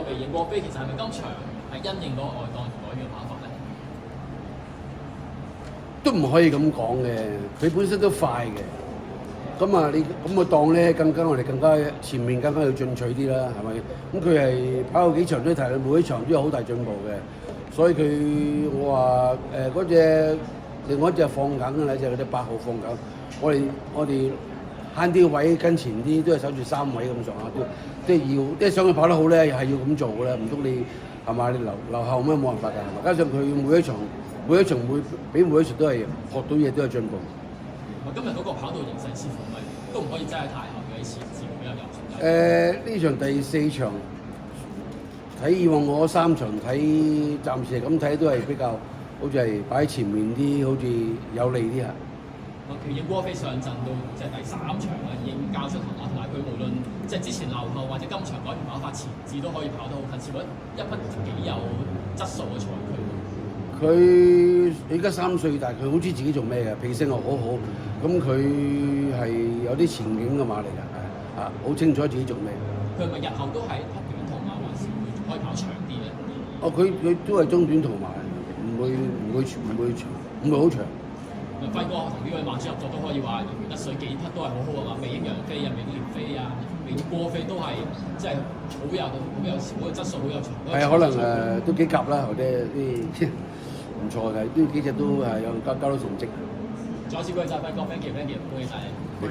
鼻影過飛，其實係咪今場係因應嗰個外檔而改變跑法咧？都唔可以咁講嘅，佢本身都快嘅。咁啊，你咁個檔咧，我哋更加前面更加要進取啲啦，係咪？咁佢係跑過幾場都睇到每一場都有好大進步嘅，所以我話嗰隻另外一隻放緊嘅咧，就係嗰隻8號放緊。我哋慳啲位跟前啲，都係守住3位咁上下，都要想佢跑得好咧，又係要咁做嘅啦。唔通你係嘛？你留後咩冇辦法㗎，係嘛？加上佢每一場比每一場都係學到嘢，都有進步。今日嗰個跑道形勢似乎都唔可以真係太後嘅，啲前節比較有呢場第4場睇以往我3場睇，暫時係咁睇都係比較好似係擺喺前面啲，好似有利啲嚇。其實郭飛上陣到即係第3場啦，已經交出頭啦，同埋佢無論即係之前留後或者今場改變跑法前置都可以跑得好近，似乎一匹幾有質素嘅賽駒。佢而家3歲，但係佢好知自己做咩嘅，脾性又好好，咁佢係有啲前景嘅馬嚟㗎，係好清楚自己做咩。佢係咪日後都係匹短途馬，還是會可以跑長啲咧？佢都係中短途馬，唔會好長。輝哥同呢位馬主合作都可以話如魚得水，幾匹都係好好啊嘛，美英洋飛啊，美廉飛啊，美過飛都係即係好有質素，好有長。係可能都幾夾啦，或者啲唔錯嘅，呢幾隻都係有交到成績。再次多謝輝哥 ，thank you，恭喜晒你。